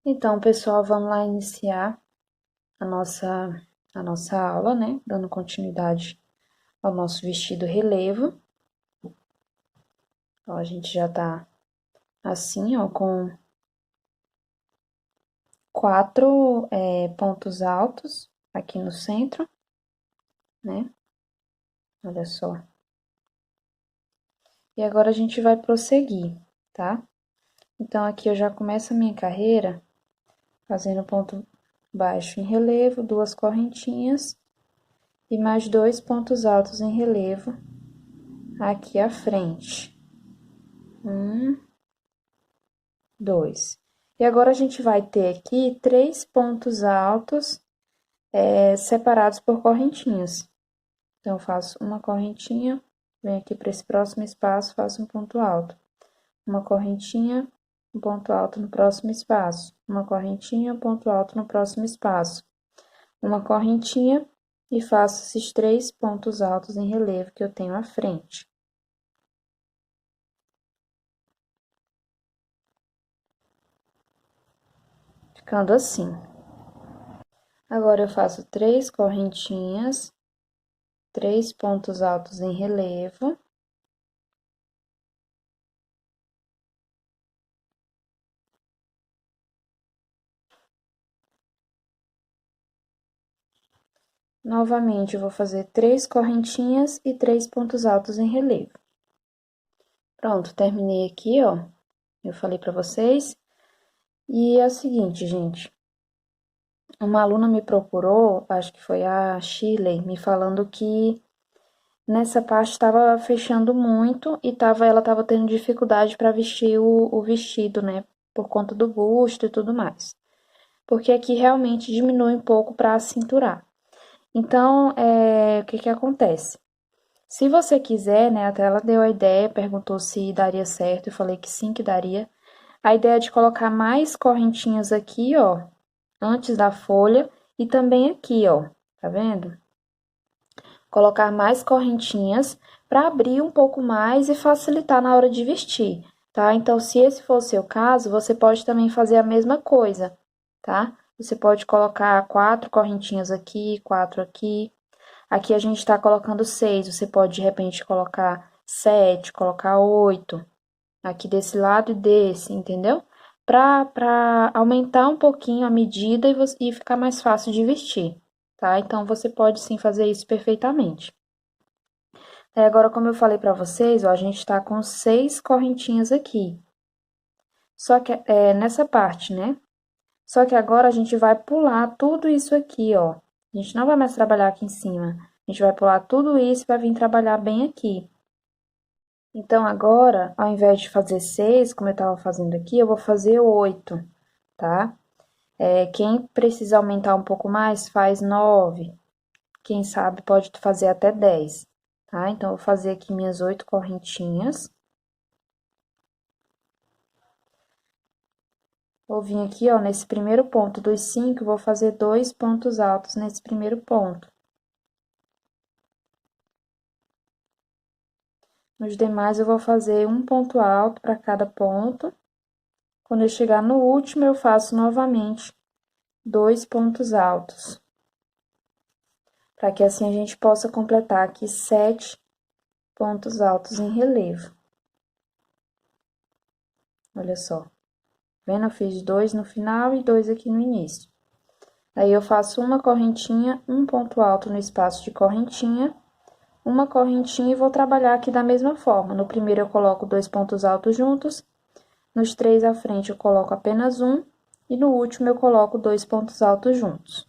Então, pessoal, vamos lá iniciar a nossa aula, né? Dando continuidade ao nosso vestido relevo. Ó, a gente já tá assim, ó, com 4 pontos altos aqui no centro, né? Olha só. E agora a gente vai prosseguir, tá? Então, aqui eu já começo a minha carreira fazendo ponto baixo em relevo, 2 correntinhas e mais 2 pontos altos em relevo aqui à frente. 1, 2. E agora a gente vai ter aqui 3 pontos altos separados por correntinhas. Então, eu faço uma correntinha, venho aqui para esse próximo espaço, faço um ponto alto. Uma correntinha, um ponto alto no próximo espaço. Uma correntinha, um ponto alto no próximo espaço. Uma correntinha e faço esses 3 pontos altos em relevo que eu tenho à frente. Ficando assim. Agora, eu faço 3 correntinhas, 3 pontos altos em relevo. Novamente, eu vou fazer 3 correntinhas e 3 pontos altos em relevo. Pronto, terminei aqui, ó. Eu falei pra vocês. E é o seguinte, gente. Uma aluna me procurou, acho que foi a Shirley, me falando que nessa parte estava fechando muito e ela estava tendo dificuldade para vestir o vestido, né? Por conta do busto e tudo mais. Porque aqui realmente diminui um pouco para cinturar. Então, o que que acontece? Se você quiser, né, até ela deu a ideia, perguntou se daria certo, eu falei que sim, que daria. A ideia é de colocar mais correntinhas aqui, ó, antes da folha e também aqui, ó, tá vendo? Colocar mais correntinhas para abrir um pouco mais e facilitar na hora de vestir, tá? Então, se esse for o seu caso, você pode também fazer a mesma coisa, tá? Você pode colocar 4 correntinhas aqui, 4 aqui. Aqui a gente tá colocando 6, você pode de repente colocar 7, colocar 8, aqui desse lado e desse, entendeu? Pra aumentar um pouquinho a medida e ficar mais fácil de vestir, tá? Então, você pode sim fazer isso perfeitamente. Agora, como eu falei pra vocês, ó, a gente tá com 6 correntinhas aqui. Só que nessa parte, né? Só que agora a gente vai pular tudo isso aqui, ó. A gente não vai mais trabalhar aqui em cima. A gente vai pular tudo isso e vai vir trabalhar bem aqui. Então, agora, ao invés de fazer 6, como eu tava fazendo aqui, eu vou fazer 8, tá? Quem precisa aumentar um pouco mais, faz 9. Quem sabe pode fazer até 10, tá? Então, eu vou fazer aqui minhas 8 correntinhas. Vou vir aqui, ó, nesse primeiro ponto dos 5, vou fazer 2 pontos altos nesse primeiro ponto. Nos demais, eu vou fazer um ponto alto para cada ponto. Quando eu chegar no último, eu faço novamente 2 pontos altos. Para que assim a gente possa completar aqui 7 pontos altos em relevo. Olha só. Vendo? Eu fiz 2 no final e 2 aqui no início. Aí, eu faço uma correntinha, um ponto alto no espaço de correntinha, uma correntinha e vou trabalhar aqui da mesma forma. No primeiro, eu coloco 2 pontos altos juntos, nos 3 à frente, eu coloco apenas um, e no último, eu coloco 2 pontos altos juntos.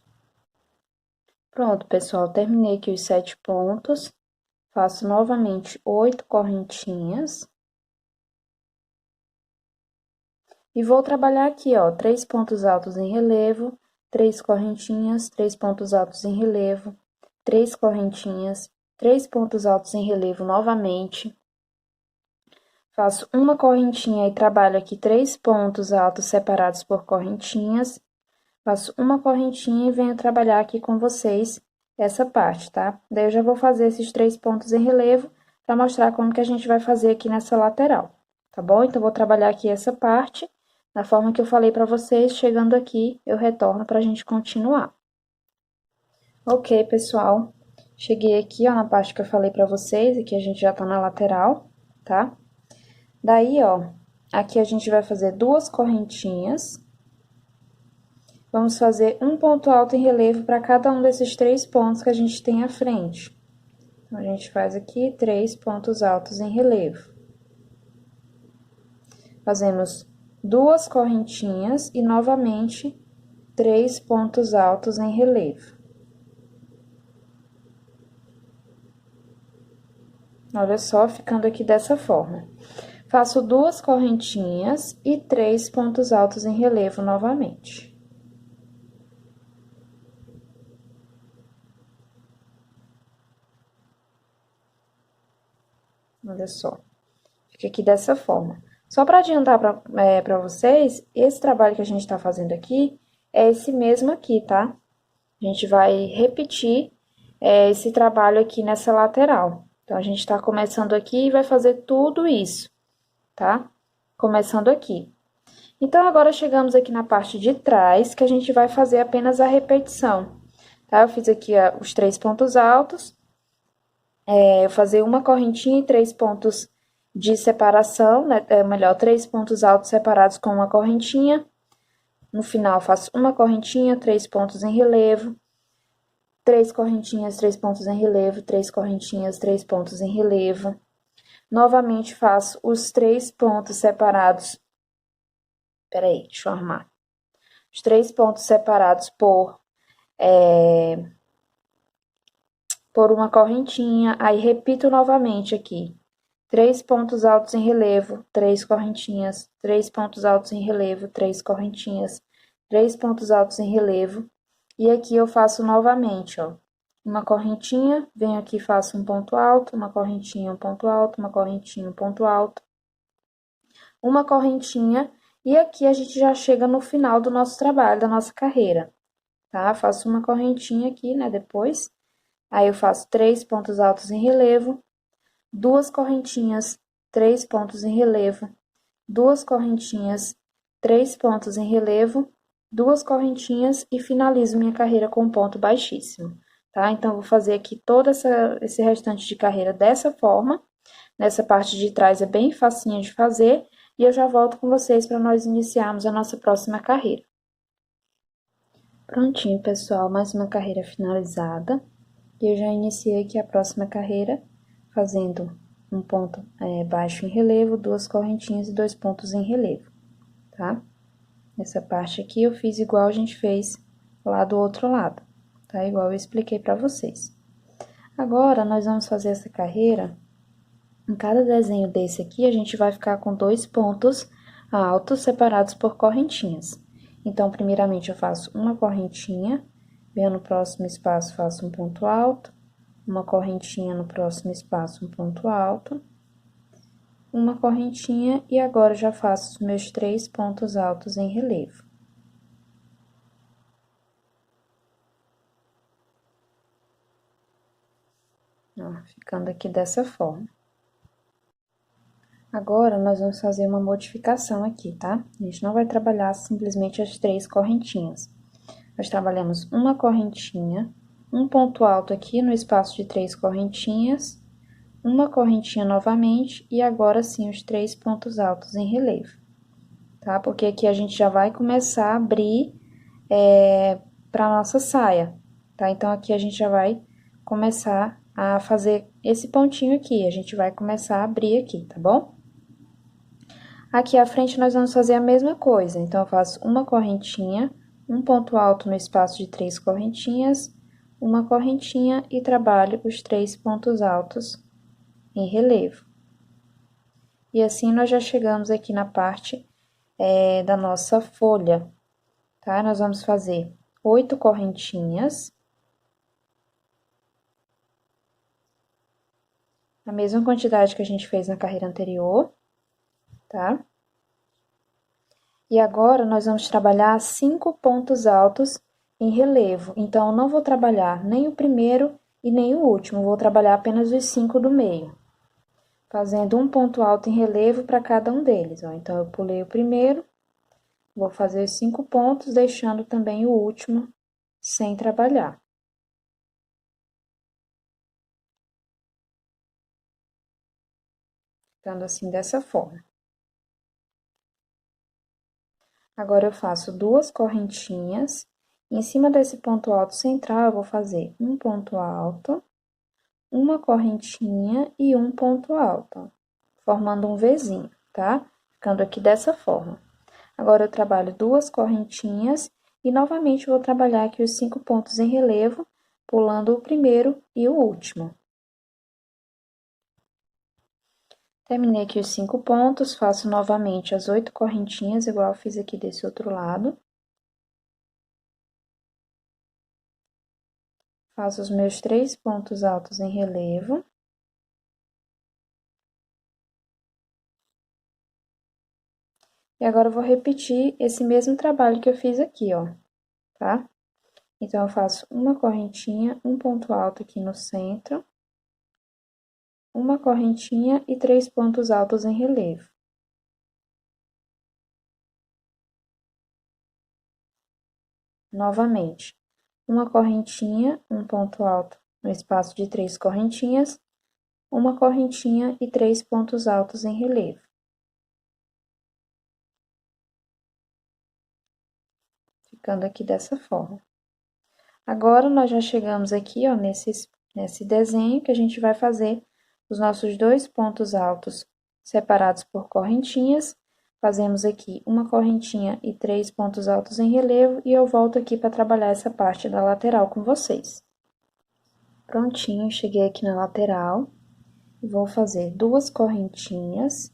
Pronto, pessoal, terminei aqui os 7 pontos. Faço novamente 8 correntinhas. E vou trabalhar aqui, ó, 3 pontos altos em relevo, 3 correntinhas, 3 pontos altos em relevo, 3 correntinhas, 3 pontos altos em relevo novamente. Faço uma correntinha e trabalho aqui 3 pontos altos separados por correntinhas. Faço uma correntinha e venho trabalhar aqui com vocês essa parte, tá? Daí, eu já vou fazer esses 3 pontos em relevo para mostrar como que a gente vai fazer aqui nessa lateral, tá bom? Então, vou trabalhar aqui essa parte. Da forma que eu falei para vocês, chegando aqui, eu retorno para a gente continuar. Ok, pessoal. Cheguei aqui, ó, na parte que eu falei para vocês, aqui a gente já tá na lateral, tá? Daí, ó, aqui a gente vai fazer 2 correntinhas. Vamos fazer um ponto alto em relevo para cada um desses 3 pontos que a gente tem à frente. Então, a gente faz aqui 3 pontos altos em relevo. Fazemos 2 correntinhas e, novamente, 3 pontos altos em relevo. Olha só, ficando aqui dessa forma. Faço 2 correntinhas e 3 pontos altos em relevo novamente. Olha só, fica aqui dessa forma. Só para adiantar para vocês, esse trabalho que a gente tá fazendo aqui é esse mesmo aqui, tá? A gente vai repetir esse trabalho aqui nessa lateral. Então, a gente tá começando aqui e vai fazer tudo isso, tá? Começando aqui. Então, agora chegamos aqui na parte de trás, que a gente vai fazer apenas a repetição, tá? Eu fiz aqui os 3 pontos altos, eu fazer uma correntinha e 3 pontos de separação, né? Melhor, 3 pontos altos separados com uma correntinha. No final, faço uma correntinha, 3 pontos em relevo, 3 correntinhas, 3 pontos em relevo, 3 correntinhas, 3 pontos em relevo. Novamente, faço os 3 pontos separados. Peraí, deixa eu arrumar. Os 3 pontos separados por uma correntinha, aí repito novamente aqui. 3 pontos altos em relevo, 3 correntinhas, 3 pontos altos em relevo, 3 correntinhas, 3 pontos altos em relevo. E aqui eu faço novamente, ó. Uma correntinha, venho aqui e faço um ponto alto, uma correntinha, um ponto alto, uma correntinha, um ponto alto. Uma correntinha, e aqui a gente já chega no final do nosso trabalho, da nossa carreira, tá? Faço uma correntinha aqui, né, depois. Aí eu faço 3 pontos altos em relevo, 2 correntinhas, 3 pontos em relevo, 2 correntinhas, 3 pontos em relevo, 2 correntinhas e finalizo minha carreira com um ponto baixíssimo, tá? Então, vou fazer aqui todo esse restante de carreira dessa forma. Nessa parte de trás é bem facinha de fazer e eu já volto com vocês para nós iniciarmos a nossa próxima carreira. Prontinho, pessoal, mais uma carreira finalizada. E eu já iniciei aqui a próxima carreira, fazendo um ponto baixo em relevo, 2 correntinhas e 2 pontos em relevo, tá? Nessa parte aqui eu fiz igual a gente fez lá do outro lado, tá? Igual eu expliquei pra vocês. Agora, nós vamos fazer essa carreira, em cada desenho desse aqui, a gente vai ficar com 2 pontos altos separados por correntinhas. Então, primeiramente, eu faço uma correntinha, venho no próximo espaço, faço um ponto alto, uma correntinha no próximo espaço, um ponto alto, uma correntinha e agora já faço os meus 3 pontos altos em relevo. Ó, ficando aqui dessa forma. Agora, nós vamos fazer uma modificação aqui, tá? A gente não vai trabalhar simplesmente as 3 correntinhas. Nós trabalhamos uma correntinha, um ponto alto aqui no espaço de 3 correntinhas, uma correntinha novamente e agora sim os 3 pontos altos em relevo, tá? Porque aqui a gente já vai começar a abrir para nossa saia, tá? Então, aqui a gente já vai começar a fazer esse pontinho aqui, a gente vai começar a abrir aqui, tá bom? Aqui à frente, nós vamos fazer a mesma coisa. Então, eu faço uma correntinha, um ponto alto no espaço de 3 correntinhas, uma correntinha e trabalho os 3 pontos altos em relevo. E assim, nós já chegamos aqui na parte da nossa folha, tá? Nós vamos fazer 8 correntinhas. A mesma quantidade que a gente fez na carreira anterior, tá? E agora, nós vamos trabalhar 5 pontos altos em relevo. Então, eu não vou trabalhar nem o primeiro e nem o último, vou trabalhar apenas os 5 do meio. Fazendo um ponto alto em relevo para cada um deles, ó. Então, eu pulei o primeiro, Vou fazer os 5 pontos, deixando também o último sem trabalhar. Ficando assim dessa forma. Agora, eu faço 2 correntinhas. Em cima desse ponto alto central, eu vou fazer um ponto alto, uma correntinha e um ponto alto, ó, formando um Vzinho, tá? Ficando aqui dessa forma. Agora, eu trabalho 2 correntinhas e, novamente, vou trabalhar aqui os 5 pontos em relevo, pulando o primeiro e o último. Terminei aqui os 5 pontos, faço novamente as 8 correntinhas, igual eu fiz aqui desse outro lado. Faço os meus 3 pontos altos em relevo. E agora, eu vou repetir esse mesmo trabalho que eu fiz aqui, ó, tá? Então, eu faço uma correntinha, um ponto alto aqui no centro, uma correntinha e 3 pontos altos em relevo. Novamente, uma correntinha, um ponto alto no espaço de 3 correntinhas, uma correntinha e 3 pontos altos em relevo. Ficando aqui dessa forma. Agora, nós já chegamos aqui, ó, nesse desenho que a gente vai fazer os nossos 2 pontos altos separados por correntinhas. Fazemos aqui uma correntinha e 3 pontos altos em relevo, e eu volto aqui para trabalhar essa parte da lateral com vocês. Prontinho, cheguei aqui na lateral, vou fazer 2 correntinhas,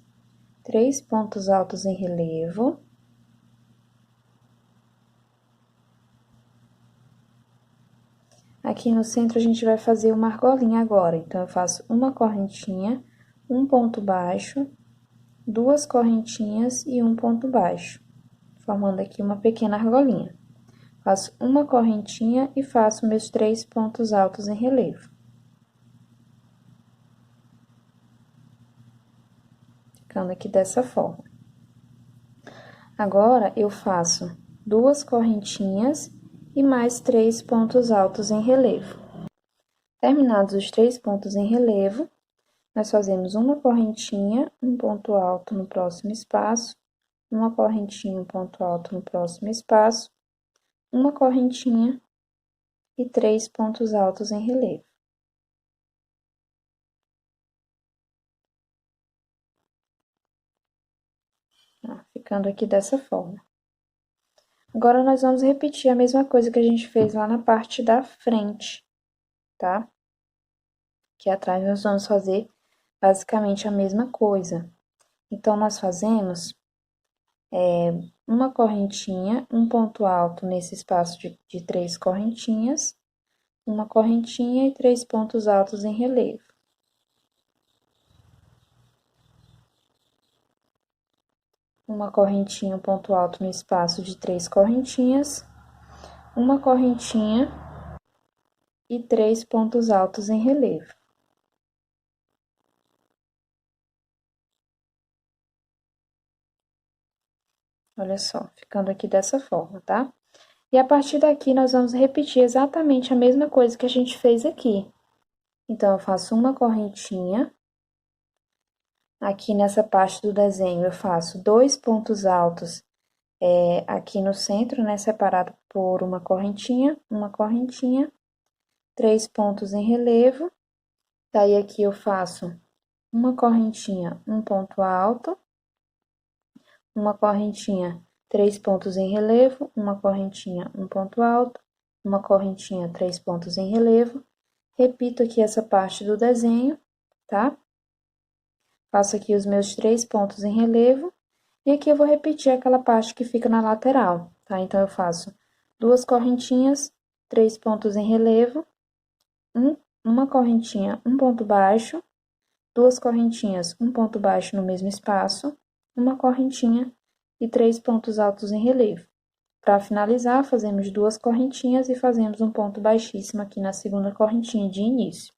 3 pontos altos em relevo. Aqui no centro, a gente vai fazer uma argolinha agora, então, eu faço uma correntinha, um ponto baixo, 2 correntinhas e um ponto baixo, formando aqui uma pequena argolinha. Faço uma correntinha e faço meus 3 pontos altos em relevo. Ficando aqui dessa forma. Agora, eu faço 2 correntinhas e mais 3 pontos altos em relevo. Terminados os 3 pontos em relevo, nós fazemos uma correntinha, um ponto alto no próximo espaço, uma correntinha, um ponto alto no próximo espaço, uma correntinha e 3 pontos altos em relevo. Ficando aqui dessa forma. Agora, nós vamos repetir a mesma coisa que a gente fez lá na parte da frente, tá? Aqui atrás, nós vamos fazer basicamente a mesma coisa. Então, nós fazemos uma correntinha, um ponto alto nesse espaço de 3 correntinhas, uma correntinha e 3 pontos altos em relevo. Uma correntinha, um ponto alto no espaço de 3 correntinhas, uma correntinha e 3 pontos altos em relevo. Olha só, ficando aqui dessa forma, tá? E a partir daqui, nós vamos repetir exatamente a mesma coisa que a gente fez aqui. Então, eu faço uma correntinha. Aqui nessa parte do desenho, eu faço 2 pontos altos aqui no centro, né? Separado por uma correntinha, 3 pontos em relevo. Daí, aqui eu faço uma correntinha, um ponto alto, uma correntinha, 3 pontos em relevo, uma correntinha, um ponto alto, uma correntinha, 3 pontos em relevo. Repito aqui essa parte do desenho, tá? Faço aqui os meus 3 pontos em relevo, e aqui eu vou repetir aquela parte que fica na lateral, tá? Então, eu faço 2 correntinhas, 3 pontos em relevo, uma correntinha, um ponto baixo, 2 correntinhas, um ponto baixo no mesmo espaço, uma correntinha e 3 pontos altos em relevo. Para finalizar, fazemos 2 correntinhas e fazemos um ponto baixíssimo aqui na segunda correntinha de início,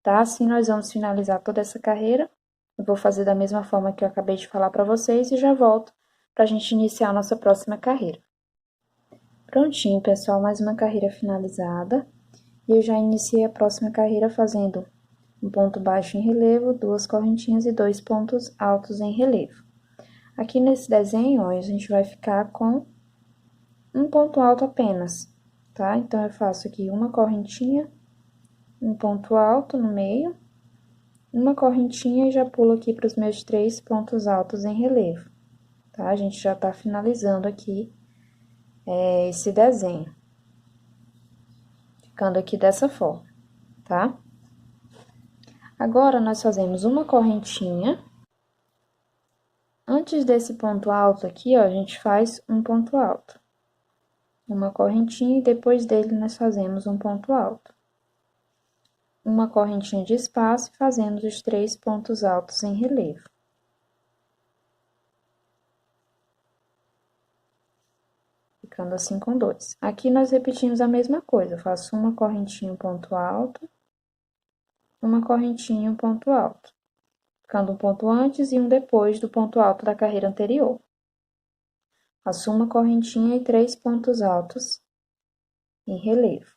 tá? Assim, nós vamos finalizar toda essa carreira. Eu vou fazer da mesma forma que eu acabei de falar para vocês e já volto para a gente iniciar a nossa próxima carreira. Prontinho, pessoal, mais uma carreira finalizada. E eu já iniciei a próxima carreira fazendo um ponto baixo em relevo, 2 correntinhas e 2 pontos altos em relevo. Aqui nesse desenho, ó, a gente vai ficar com um ponto alto apenas, tá? Então, eu faço aqui uma correntinha, um ponto alto no meio, uma correntinha e já pulo aqui para os meus 3 pontos altos em relevo, tá? A gente já tá finalizando aqui esse desenho, ficando aqui dessa forma, tá? Agora, nós fazemos uma correntinha. Antes desse ponto alto aqui, ó, a gente faz um ponto alto. Uma correntinha e depois dele nós fazemos um ponto alto. Uma correntinha de espaço e fazemos os 3 pontos altos em relevo. Ficando assim com 2. Aqui nós repetimos a mesma coisa, eu faço uma correntinha, um ponto alto, uma correntinha, um ponto alto. Ficando um ponto antes e um depois do ponto alto da carreira anterior. Faço uma correntinha e 3 pontos altos em relevo.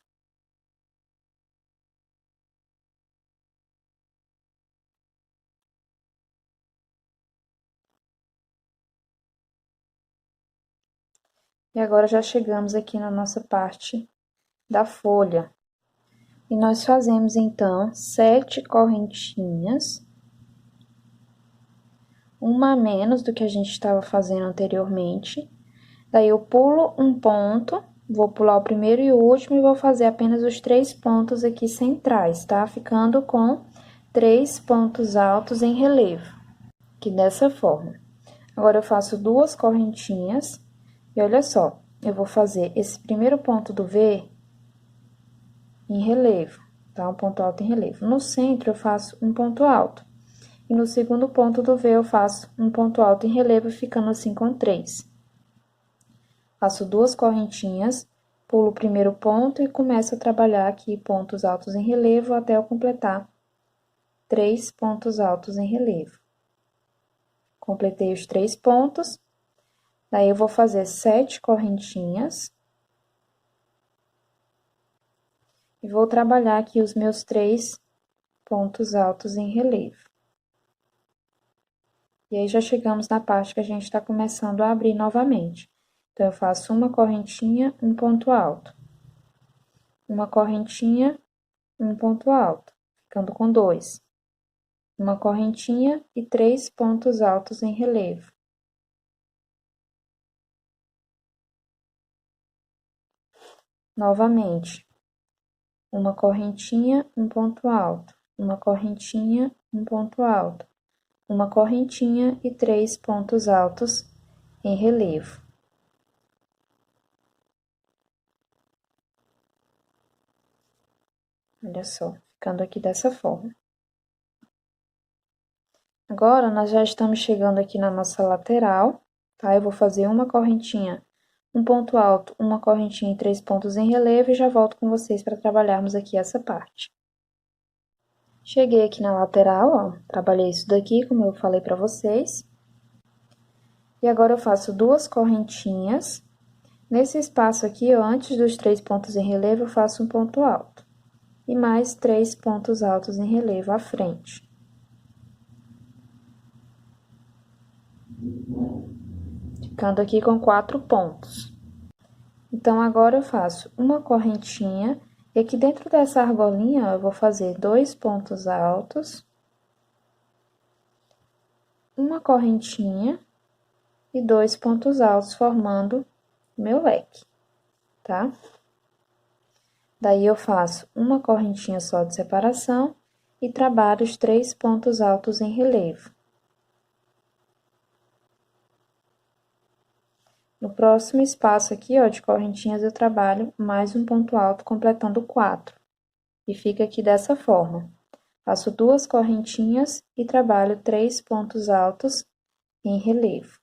E agora, já chegamos aqui na nossa parte da folha. E nós fazemos, então, 7 correntinhas, uma a menos do que a gente estava fazendo anteriormente. Daí, eu pulo um ponto, vou pular o primeiro e o último e vou fazer apenas os 3 pontos aqui centrais, tá? Ficando com 3 pontos altos em relevo, que dessa forma. Agora, eu faço 2 correntinhas, e olha só, eu vou fazer esse primeiro ponto do V em relevo, tá? Um ponto alto em relevo. No centro, eu faço um ponto alto. E no segundo ponto do V, eu faço um ponto alto em relevo, ficando assim com 3. Faço 2 correntinhas, pulo o primeiro ponto e começo a trabalhar aqui pontos altos em relevo até eu completar 3 pontos altos em relevo. Completei os 3 pontos, daí eu vou fazer 7 correntinhas. E vou trabalhar aqui os meus 3 pontos altos em relevo. E aí, já chegamos na parte que a gente tá começando a abrir novamente. Então, eu faço uma correntinha, um ponto alto. Uma correntinha, um ponto alto, ficando com 2. Uma correntinha e 3 pontos altos em relevo. Novamente, uma correntinha, um ponto alto. Uma correntinha, um ponto alto. Uma correntinha e 3 pontos altos em relevo. Olha só, ficando aqui dessa forma. Agora, nós já estamos chegando aqui na nossa lateral, tá? Eu vou fazer uma correntinha, um ponto alto, uma correntinha e 3 pontos em relevo e já volto com vocês para trabalharmos aqui essa parte. Cheguei aqui na lateral, ó, trabalhei isso daqui, como eu falei para vocês. E agora, eu faço 2 correntinhas. Nesse espaço aqui, ó, antes dos 3 pontos em relevo, eu faço um ponto alto. E mais 3 pontos altos em relevo à frente. Ficando aqui com 4 pontos. Então, agora eu faço uma correntinha, e aqui dentro dessa argolinha, ó, eu vou fazer 2 pontos altos, uma correntinha e 2 pontos altos, formando meu leque, tá? Daí, eu faço uma correntinha só de separação e trabalho os 3 pontos altos em relevo. No próximo espaço aqui, ó, de correntinhas, eu trabalho mais um ponto alto, completando 4. E fica aqui dessa forma. Faço 2 correntinhas e trabalho 3 pontos altos em relevo.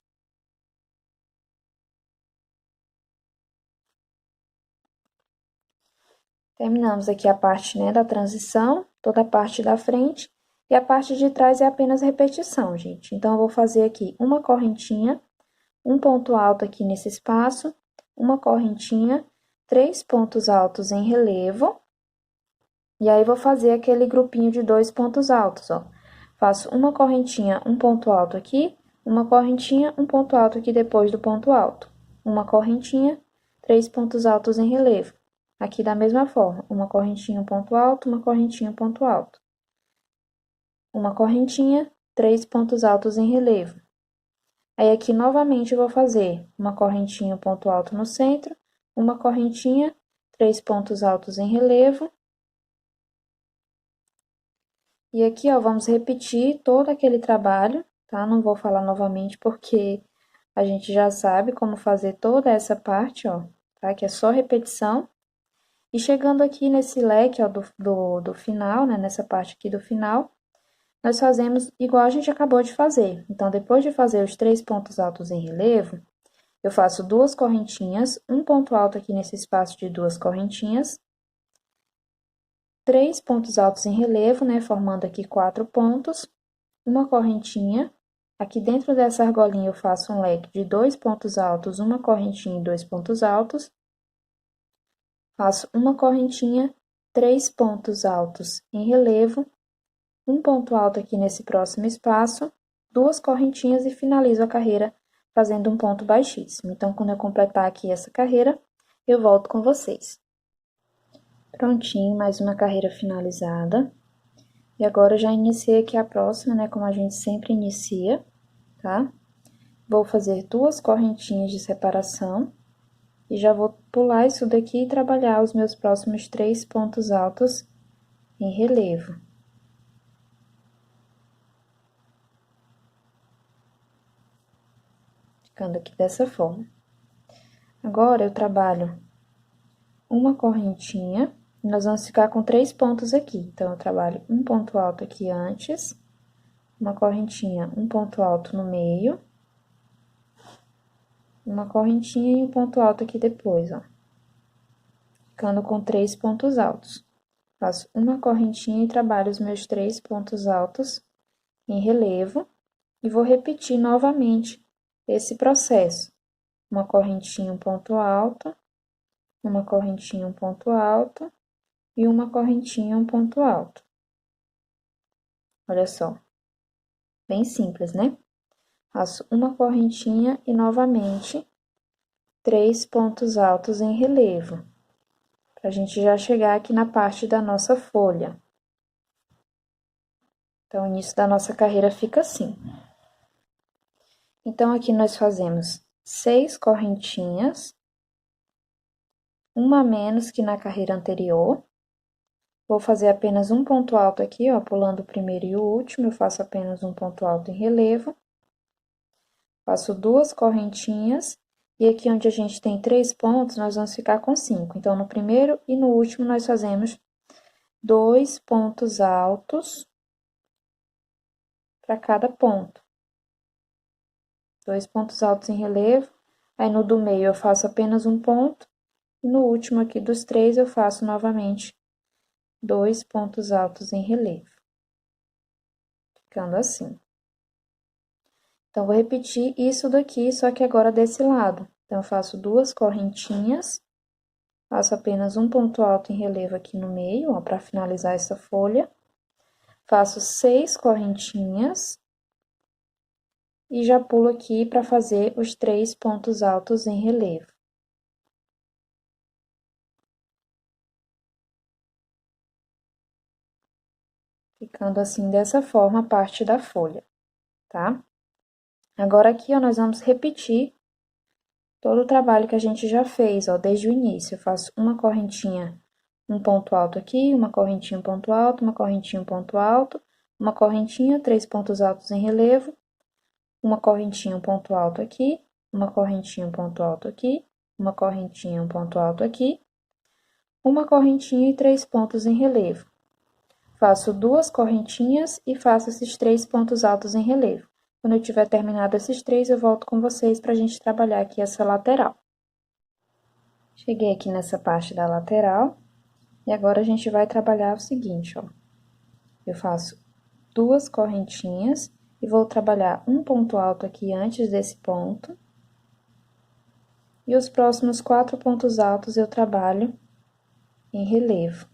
Terminamos aqui a parte, né, da transição, toda a parte da frente, e a parte de trás é apenas repetição, gente. Então, eu vou fazer aqui uma correntinha, um ponto alto aqui nesse espaço, uma correntinha, 3 pontos altos em relevo, e aí vou fazer aquele grupinho de 2 pontos altos, ó. Faço uma correntinha, um ponto alto aqui, uma correntinha, um ponto alto aqui depois do ponto alto. Uma correntinha, 3 pontos altos em relevo. Aqui da mesma forma, uma correntinha, um ponto alto, uma correntinha, um ponto alto. Uma correntinha, 3 pontos altos em relevo. Aí, aqui, novamente, eu vou fazer uma correntinha, um ponto alto no centro, uma correntinha, 3 pontos altos em relevo. E aqui, ó, vamos repetir todo aquele trabalho, tá? Não vou falar novamente, porque a gente já sabe como fazer toda essa parte, ó, tá? Que é só repetição. E chegando aqui nesse leque, ó, do final, né? Nessa parte aqui do final, nós fazemos igual a gente acabou de fazer. Então, depois de fazer os 3 pontos altos em relevo, eu faço 2 correntinhas, um ponto alto aqui nesse espaço de 2 correntinhas, 3 pontos altos em relevo, né, formando aqui 4 pontos, uma correntinha. Aqui dentro dessa argolinha eu faço um leque de 2 pontos altos, uma correntinha e 2 pontos altos. Faço uma correntinha, 3 pontos altos em relevo, um ponto alto aqui nesse próximo espaço, 2 correntinhas e finalizo a carreira fazendo um ponto baixíssimo. Então, quando eu completar aqui essa carreira, eu volto com vocês. Prontinho, mais uma carreira finalizada. E agora, eu já iniciei aqui a próxima, né, como a gente sempre inicia, tá? Vou fazer 2 correntinhas de separação. E já vou pular isso daqui e trabalhar os meus próximos 3 pontos altos em relevo. Ficando aqui dessa forma. Agora, eu trabalho uma correntinha, e nós vamos ficar com 3 pontos aqui. Então, eu trabalho um ponto alto aqui antes, uma correntinha, um ponto alto no meio, uma correntinha e um ponto alto aqui depois, ó. Ficando com 3 pontos altos. Faço uma correntinha e trabalho os meus 3 pontos altos em relevo, e vou repetir novamente esse processo. Uma correntinha, um ponto alto, uma correntinha, um ponto alto, e uma correntinha, um ponto alto. Olha só, bem simples, né? Faço uma correntinha e, novamente, 3 pontos altos em relevo, pra gente já chegar aqui na parte da nossa folha. Então, o início da nossa carreira fica assim. Então, aqui nós fazemos 6 correntinhas, uma a menos que na carreira anterior. Vou fazer apenas um ponto alto aqui, ó, pulando o primeiro e o último, eu faço apenas um ponto alto em relevo. Faço 2 correntinhas, e aqui onde a gente tem 3 pontos, nós vamos ficar com 5. Então, no primeiro e no último, nós fazemos 2 pontos altos para cada ponto. 2 pontos altos em relevo, aí no do meio eu faço apenas um ponto, e no último aqui dos 3 eu faço novamente 2 pontos altos em relevo. Ficando assim. Então, vou repetir isso daqui, só que agora desse lado. Então, eu faço 2 correntinhas, faço apenas um ponto alto em relevo aqui no meio, ó, para finalizar essa folha. Faço 6 correntinhas, e já pulo aqui para fazer os 3 pontos altos em relevo. Ficando assim, dessa forma, a parte da folha, tá? Agora, aqui, ó, nós vamos repetir todo o trabalho que a gente já fez, ó, desde o início. Eu faço uma correntinha, um ponto alto aqui, uma correntinha, um ponto alto, uma correntinha, um ponto alto, uma correntinha, 3 pontos altos em relevo, uma correntinha, um ponto alto aqui, uma correntinha, um ponto alto aqui, uma correntinha, um ponto alto aqui, uma correntinha e 3 pontos em relevo. Faço 2 correntinhas e faço esses 3 pontos altos em relevo. Quando eu tiver terminado esses 3, eu volto com vocês pra gente trabalhar aqui essa lateral. Cheguei aqui nessa parte da lateral, e agora a gente vai trabalhar o seguinte, ó. Eu faço 2 correntinhas e vou trabalhar um ponto alto aqui antes desse ponto, E os próximos 4 pontos altos eu trabalho em relevo.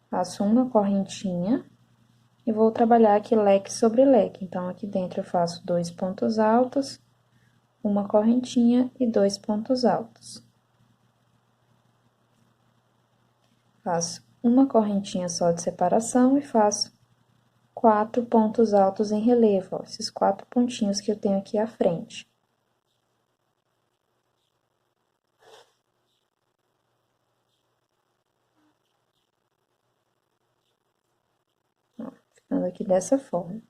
Faço uma correntinha e vou trabalhar aqui leque sobre leque. Então, aqui dentro eu faço 2 pontos altos, uma correntinha e 2 pontos altos. Faço uma correntinha só de separação e faço 4 pontos altos em relevo, ó, esses 4 pontinhos que eu tenho aqui à frente. Ó, ficando aqui dessa forma.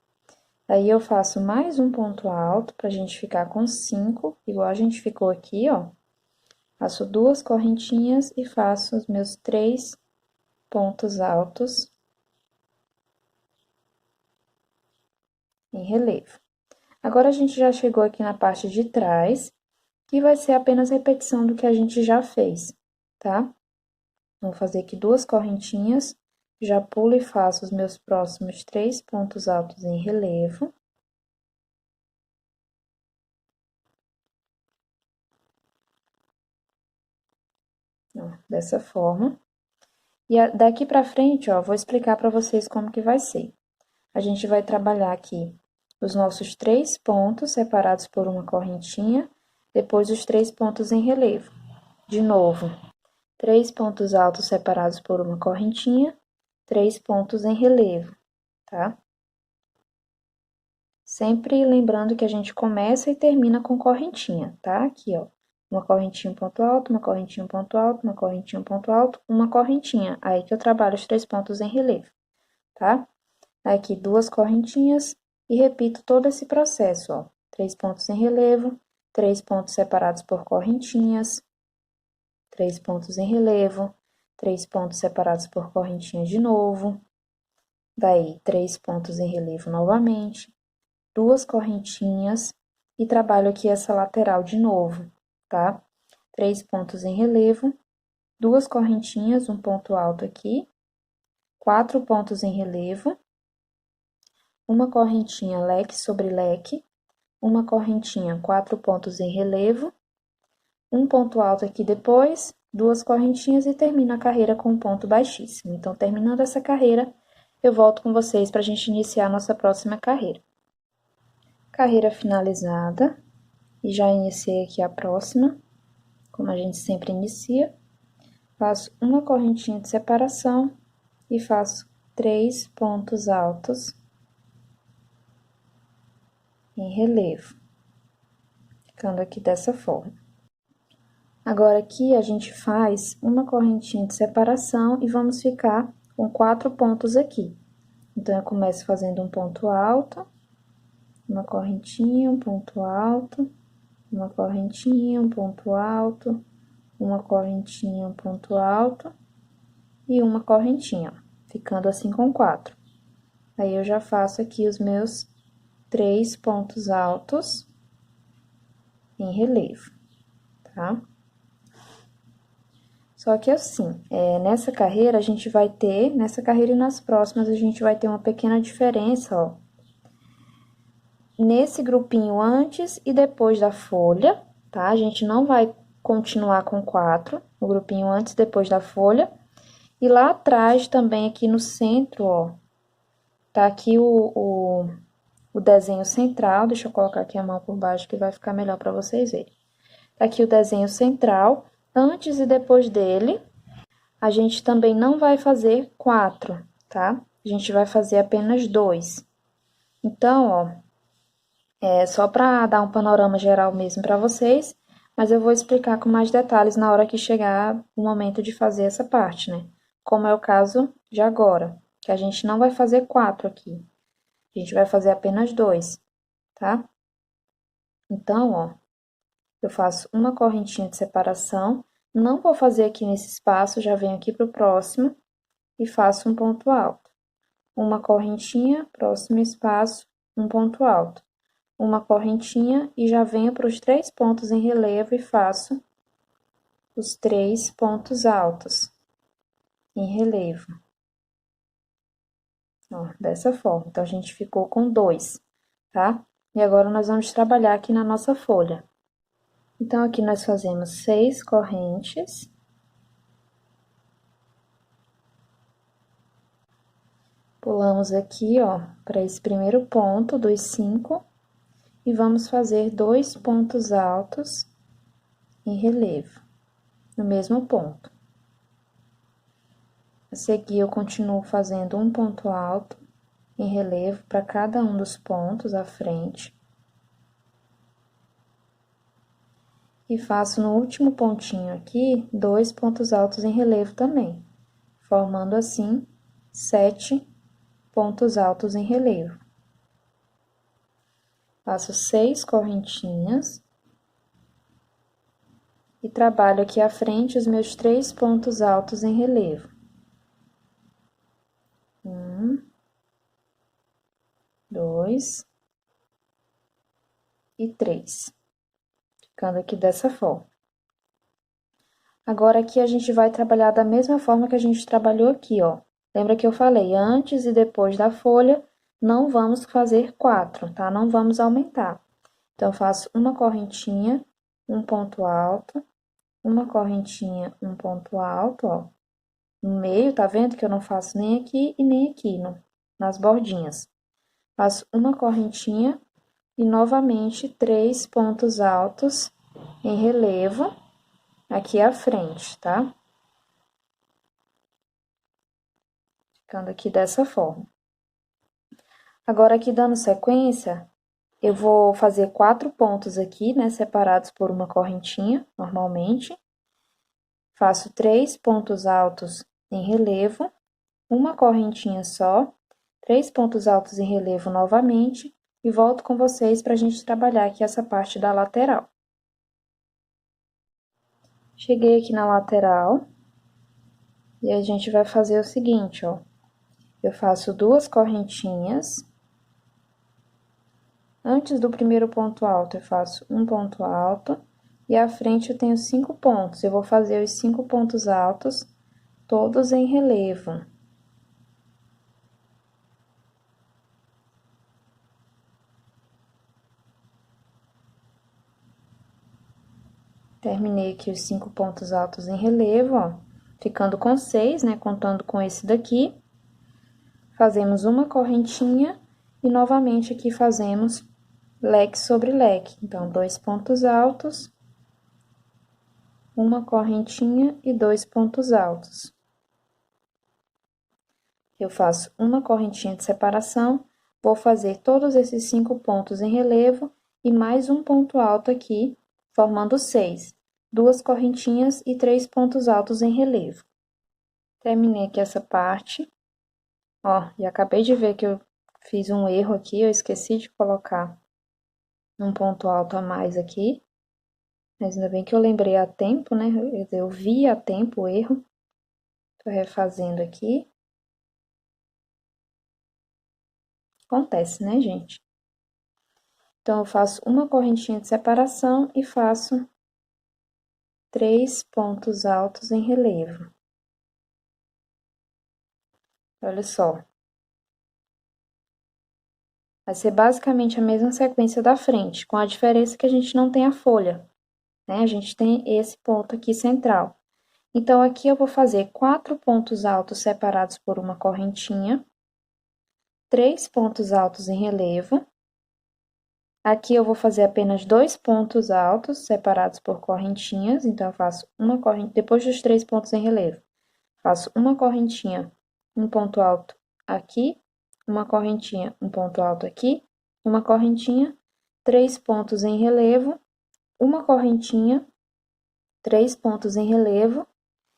Aí, eu faço mais um ponto alto pra gente ficar com 5, igual a gente ficou aqui, ó. Faço 2 correntinhas e faço os meus 3 pontos altos em relevo. Agora, a gente já chegou aqui na parte de trás, que vai ser apenas repetição do que a gente já fez, tá? Vou fazer aqui 2 correntinhas, já pulo e faço os meus próximos 3 pontos altos em relevo. Ó, dessa forma. E daqui pra frente, ó, vou explicar pra vocês como que vai ser. A gente vai trabalhar aqui os nossos 3 pontos separados por uma correntinha, depois os 3 pontos em relevo. De novo, 3 pontos altos separados por uma correntinha, 3 pontos em relevo, tá? Sempre lembrando que a gente começa e termina com correntinha, tá? Aqui, ó, uma correntinha, um ponto alto, uma correntinha, um ponto alto, uma correntinha, um ponto alto, uma correntinha. Aí que eu trabalho os 3 pontos em relevo, tá? Aqui, 2 correntinhas e repito todo esse processo, ó. 3 pontos em relevo, 3 pontos separados por correntinhas, 3 pontos em relevo, 3 pontos separados por correntinhas de novo. Daí, 3 pontos em relevo novamente, 2 correntinhas e trabalho aqui essa lateral de novo, tá? 3 pontos em relevo, 2 correntinhas, um ponto alto aqui, 4 pontos em relevo, uma correntinha leque sobre leque, uma correntinha, 4 pontos em relevo, um ponto alto aqui depois, 2 correntinhas e termino a carreira com um ponto baixíssimo. Então, terminando essa carreira, eu volto com vocês para a gente iniciar a nossa próxima carreira. Carreira finalizada, e já iniciei aqui a próxima, como a gente sempre inicia. Faço uma correntinha de separação e faço 3 pontos altos em relevo, ficando aqui dessa forma. Agora, aqui a gente faz uma correntinha de separação e vamos ficar com 4 pontos aqui. Então, eu começo fazendo um ponto alto, uma correntinha, um ponto alto, uma correntinha, um ponto alto, uma correntinha, um ponto alto e uma correntinha, ficando assim com 4. Aí, eu já faço aqui os meus 3 pontos altos em relevo, tá? Só que assim, nessa carreira a gente vai ter, nessa carreira e nas próximas a gente vai ter uma pequena diferença, ó. Nesse grupinho antes e depois da folha, tá? A gente não vai continuar com 4, no grupinho antes e depois da folha. E lá atrás também, aqui no centro, ó, tá aqui o desenho central. Deixa eu colocar aqui a mão por baixo que vai ficar melhor pra vocês verem. Tá aqui o desenho central, antes e depois dele. A gente também não vai fazer 4, tá? A gente vai fazer apenas 2. Então, ó, só para dar um panorama geral mesmo para vocês, mas eu vou explicar com mais detalhes na hora que chegar o momento de fazer essa parte, né? Como é o caso de agora, que a gente não vai fazer 4 aqui. A gente vai fazer apenas 2, tá? Então, ó, eu faço uma correntinha de separação, não vou fazer aqui nesse espaço, já venho aqui pro próximo e faço um ponto alto. Uma correntinha, próximo espaço, um ponto alto. Uma correntinha e já venho para os 3 pontos em relevo e faço os 3 pontos altos em relevo. Ó, dessa forma. Então, a gente ficou com 2, tá? E agora, nós vamos trabalhar aqui na nossa folha. Então, aqui nós fazemos 6 correntes. Pulamos aqui, ó, para esse primeiro ponto dos 5, e vamos fazer 2 pontos altos em relevo, no mesmo ponto. A seguir, eu continuo fazendo um ponto alto em relevo para cada um dos pontos à frente. E faço no último pontinho aqui, 2 pontos altos em relevo também, formando assim 7 pontos altos em relevo. Faço 6 correntinhas e trabalho aqui à frente os meus 3 pontos altos em relevo. 1, 2 e 3. Ficando aqui dessa forma. Agora, aqui a gente vai trabalhar da mesma forma que a gente trabalhou aqui, ó. Lembra que eu falei, antes e depois da folha, não vamos fazer 4, tá? Não vamos aumentar. Então, eu faço uma correntinha, um ponto alto, uma correntinha, um ponto alto, ó. No meio, tá vendo que eu não faço nem aqui e nem aqui, nas bordinhas. Faço uma correntinha e, novamente, 3 pontos altos em relevo aqui à frente, tá? Ficando aqui dessa forma. Agora, aqui dando sequência, eu vou fazer 4 pontos aqui, né, separados por uma correntinha, normalmente. Faço 3 pontos altos em relevo, uma correntinha só, 3 pontos altos em relevo novamente, e volto com vocês para a gente trabalhar aqui essa parte da lateral. Cheguei aqui na lateral, e a gente vai fazer o seguinte, ó. Eu faço 2 correntinhas. Antes do primeiro ponto alto, eu faço um ponto alto, e à frente eu tenho 5 pontos. Eu vou fazer os 5 pontos altos, todos em relevo. Terminei aqui os 5 pontos altos em relevo, ó, ficando com 6, né, contando com esse daqui. Fazemos uma correntinha e novamente aqui fazemos leque sobre leque. Então, 2 pontos altos, uma correntinha e 2 pontos altos. Eu faço uma correntinha de separação, vou fazer todos esses 5 pontos em relevo e mais um ponto alto aqui, formando 6. 2 correntinhas e 3 pontos altos em relevo. Terminei aqui essa parte. Ó, e acabei de ver que eu fiz um erro aqui, eu esqueci de colocar um ponto alto a mais aqui. Mas ainda bem que eu lembrei a tempo, né? Eu vi a tempo o erro. Tô refazendo aqui. Acontece, né, gente? Então, eu faço uma correntinha de separação e faço 3 pontos altos em relevo. Olha só. Vai ser basicamente a mesma sequência da frente, com a diferença que a gente não tem a folha, né? A gente tem esse ponto aqui central. Então, aqui eu vou fazer 4 pontos altos separados por uma correntinha, 3 pontos altos em relevo. Aqui eu vou fazer apenas 2 pontos altos separados por correntinhas, então, eu faço uma corrente, depois dos 3 pontos em relevo, faço uma correntinha, um ponto alto aqui, uma correntinha, um ponto alto aqui, uma correntinha, 3 pontos em relevo, uma correntinha, 3 pontos em relevo,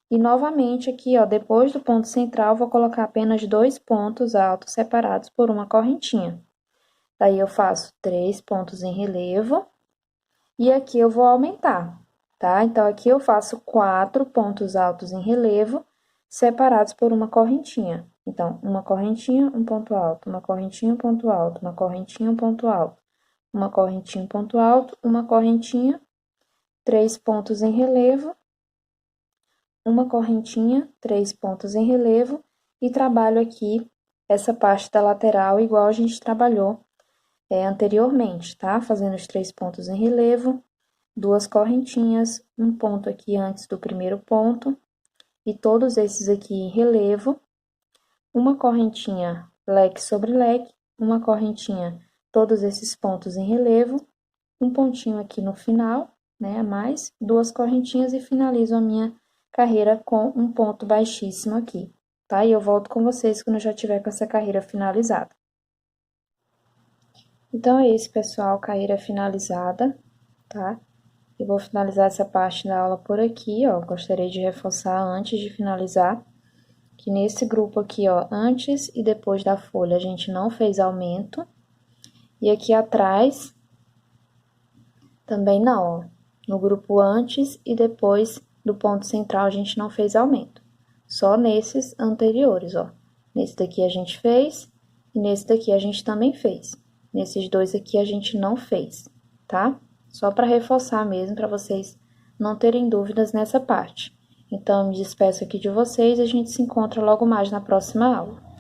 e novamente aqui, ó, depois do ponto central, vou colocar apenas 2 pontos altos separados por uma correntinha. Daí, eu faço 3 pontos em relevo, e aqui eu vou aumentar, tá? Então, aqui eu faço 4 pontos altos em relevo, separados por uma correntinha. Então, uma correntinha, um ponto alto, uma correntinha, um ponto alto, uma correntinha, um ponto alto, uma correntinha, um ponto alto, uma correntinha, 3 pontos em relevo, uma correntinha, 3 pontos em relevo, e trabalho aqui essa parte da lateral igual a gente trabalhou anteriormente, tá? Fazendo os 3 pontos em relevo, 2 correntinhas, um ponto aqui antes do primeiro ponto, e todos esses aqui em relevo, uma correntinha leque sobre leque, uma correntinha, todos esses pontos em relevo, um pontinho aqui no final, né, a mais, 2 correntinhas e finalizo a minha carreira com um ponto baixíssimo aqui, tá? E eu volto com vocês quando eu já tiver com essa carreira finalizada. Então, é isso, pessoal, carreira finalizada, tá? Eu vou finalizar essa parte da aula por aqui, ó, gostaria de reforçar antes de finalizar, que nesse grupo aqui, ó, antes e depois da folha, a gente não fez aumento, e aqui atrás, também não, ó, no grupo antes e depois do ponto central, a gente não fez aumento, só nesses anteriores, ó, nesse daqui a gente fez, e nesse daqui a gente também fez. Nesses dois aqui a gente não fez, tá? Só para reforçar mesmo, para vocês não terem dúvidas nessa parte. Então, eu me despeço aqui de vocês e a gente se encontra logo mais na próxima aula.